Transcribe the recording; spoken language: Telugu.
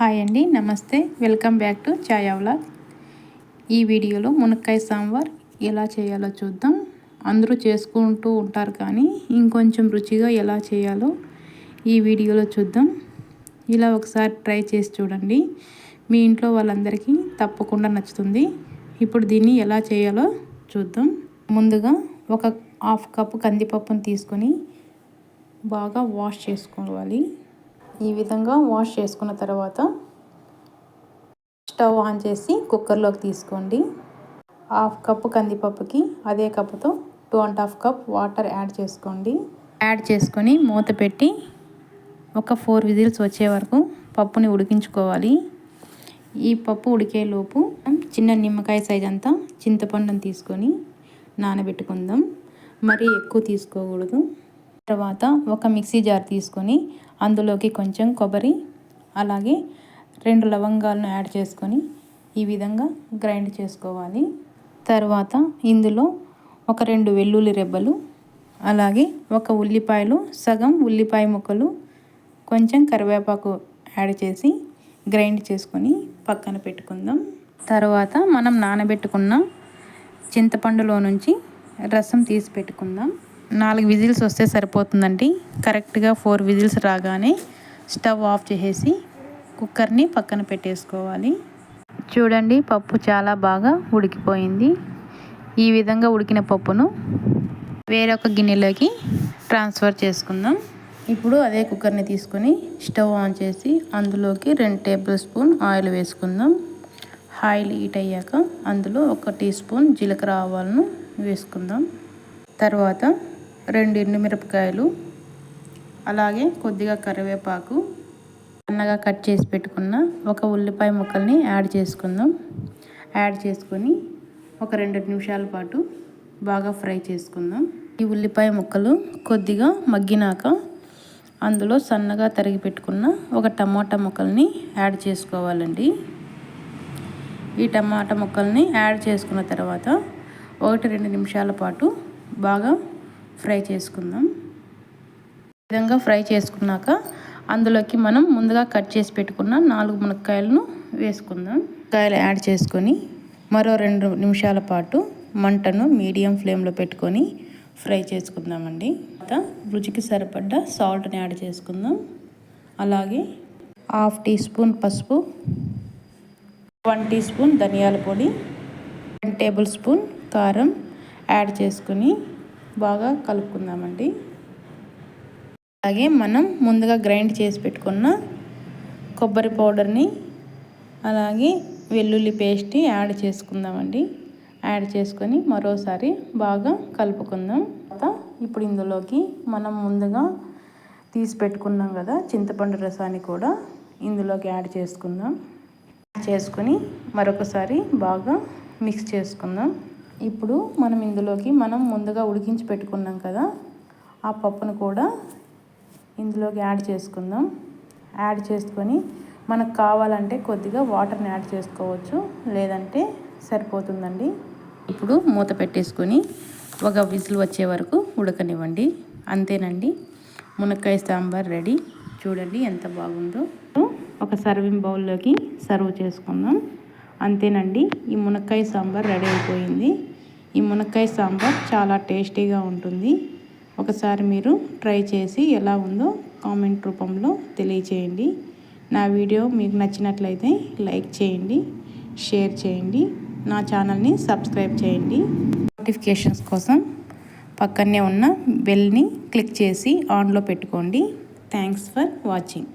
హాయ్ అండి, నమస్తే. Welcome back to Chhaya vlog. ఈ వీడియోలో మునక్కాయ సాంబార్ ఎలా చేయాలో చూద్దాం. అందరూ చేసుకుంటూ ఉంటారు, కానీ ఇంకొంచెం రుచిగా ఎలా చేయాలో ఈ వీడియోలో చూద్దాం. ఇలా ఒకసారి ట్రై చేసి చూడండి, మీ ఇంట్లో వాళ్ళందరికీ తప్పకుండా నచ్చుతుంది. ఇప్పుడు దీన్ని ఎలా చేయాలో చూద్దాం. ముందుగా ఒక హాఫ్ కప్పు కందిపప్పును తీసుకొని బాగా వాష్ చేసుకోవాలి. ఈ విధంగా వాష్ చేసుకున్న తర్వాత స్టవ్ ఆన్ చేసి కుక్కర్లోకి తీసుకోండి. హాఫ్ కప్పు కందిపప్పుకి అదే కప్పుతో 2.5 కప్ వాటర్ యాడ్ చేసుకోండి. యాడ్ చేసుకొని మూత పెట్టి ఒక 4 విజిల్స్ వచ్చే వరకు పప్పుని ఉడికించుకోవాలి. ఈ పప్పు ఉడికేలోపు చిన్న నిమ్మకాయ సైజ్ అంతా చింతపండుని తీసుకొని నానబెట్టుకుందాం. మరీ ఎక్కువ తీసుకోకూడదు. తర్వాత ఒక మిక్సీ జార్ తీసుకొని అందులోకి కొంచెం కొబ్బరి, అలాగే 2 లవంగాలను యాడ్ చేసుకొని ఈ విధంగా గ్రైండ్ చేసుకోవాలి. తర్వాత ఇందులో ఒక 2 వెల్లుల్లి రెబ్బలు, అలాగే ఒక ఉల్లిపాయలు, సగం ఉల్లిపాయ ముక్కలు, కొంచెం కరివేపాకు యాడ్ చేసి గ్రైండ్ చేసుకొని పక్కన పెట్టుకుందాం. తర్వాత మనం నానబెట్టుకున్న చింతపండులో నుంచి రసం తీసి పెట్టుకుందాం. 4 విజిల్స్ వస్తే సరిపోతుందండి. కరెక్ట్గా 4 విజిల్స్ రాగానే స్టవ్ ఆఫ్ చేసేసి కుక్కర్ని పక్కన పెట్టేసుకోవాలి. చూడండి, పప్పు చాలా బాగా ఉడికిపోయింది. ఈ విధంగా ఉడికిన పప్పును వేరొక గిన్నెలోకి ట్రాన్స్ఫర్ చేసుకుందాం. ఇప్పుడు అదే కుక్కర్ని తీసుకొని స్టవ్ ఆన్ చేసి అందులోకి 2 టేబుల్ స్పూన్ ఆయిల్ వేసుకుందాం. ఆయిల్ హీట్ అయ్యాక అందులో 1 టీ స్పూన్ జీలకర్ర ఆవాలను వేసుకుందాం. తర్వాత 2 ఎండుమిరపకాయలు, అలాగే కొద్దిగా కరివేపాకు, సన్నగా కట్ చేసి పెట్టుకున్న ఒక ఉల్లిపాయ ముక్కల్ని యాడ్ చేసుకుందాం. యాడ్ చేసుకొని ఒక 2 నిమిషాల పాటు బాగా ఫ్రై చేసుకుందాం. ఈ ఉల్లిపాయ ముక్కలు కొద్దిగా మగ్గినాక అందులో సన్నగా తరిగి పెట్టుకున్న ఒక టమాటా ముక్కల్ని యాడ్ చేసుకోవాలండి. ఈ టమాటా ముక్కల్ని యాడ్ చేసుకున్న తర్వాత 1-2 నిమిషాల పాటు బాగా ఫ్రై చేసుకుందాం. ఈ విధంగా ఫ్రై చేసుకున్నాక అందులోకి మనం ముందుగా కట్ చేసి పెట్టుకున్న 4 మునక్కాయలను వేసుకుందాం. మునక్కాయలు యాడ్ చేసుకొని మరో 2 నిమిషాల పాటు మంటను మీడియం ఫ్లేమ్లో పెట్టుకొని ఫ్రై చేసుకుందామండి. తర్వాత రుచికి సరిపడ్డ సాల్ట్ని యాడ్ చేసుకుందాం. అలాగే 1/2 టీ స్పూన్ పసుపు, 1 టీ స్పూన్ ధనియాల పొడి, 1 టేబుల్ స్పూన్ కారం యాడ్ చేసుకుని బాగా కలుపుకుందామండి. అలాగే మనం ముందుగా గ్రైండ్ చేసి పెట్టుకున్న కొబ్బరి పౌడర్ని, అలాగే వెల్లుల్లి పేస్ట్ యాడ్ చేసుకుందామండి. యాడ్ చేసుకొని మరోసారి బాగా కలుపుకుందాం. ఇప్పుడు ఇందులోకి మనం ముందుగా తీసి పెట్టుకున్నాం కదా చింతపండు రసాన్ని కూడా ఇందులోకి యాడ్ చేసుకుందాం. చేసుకొని మరొకసారి బాగా మిక్స్ చేసుకుందాం. ఇప్పుడు మనం ఇందులోకి మనం ముందుగా ఉడికించి పెట్టుకున్నాం కదా ఆ పప్పును కూడా ఇందులోకి యాడ్ చేసుకుందాం. యాడ్ చేసుకొని మనకు కావాలంటే కొద్దిగా వాటర్ని యాడ్ చేసుకోవచ్చు, లేదంటే సరిపోతుందండి. ఇప్పుడు మూత పెట్టేసుకొని ఒక విజిల్ వచ్చే వరకు ఉడకనివ్వండి. అంతేనండి, మునక్కాయ సాంబార్ రెడీ. చూడండి ఎంత బాగుందో. ఒక సర్వింగ్ బౌల్లోకి సర్వ్ చేసుకుందాం. అంతేనండి, ఈ మునక్కాయ సాంబార్ రెడీ అయిపోయింది. ఈ మునక్కాయ సాంబార్ చాలా టేస్టీగా ఉంటుంది. ఒకసారి మీరు ట్రై చేసి ఎలా ఉందో కామెంట్ రూపంలో తెలియచేయండి. నా వీడియో మీకు నచ్చినట్లయితే లైక్ చేయండి, షేర్ చేయండి, నా ఛానల్ని సబ్స్క్రైబ్ చేయండి. నోటిఫికేషన్స్ కోసం పక్కనే ఉన్న బెల్ని క్లిక్ చేసి ఆన్లో పెట్టుకోండి. Thanks for watching.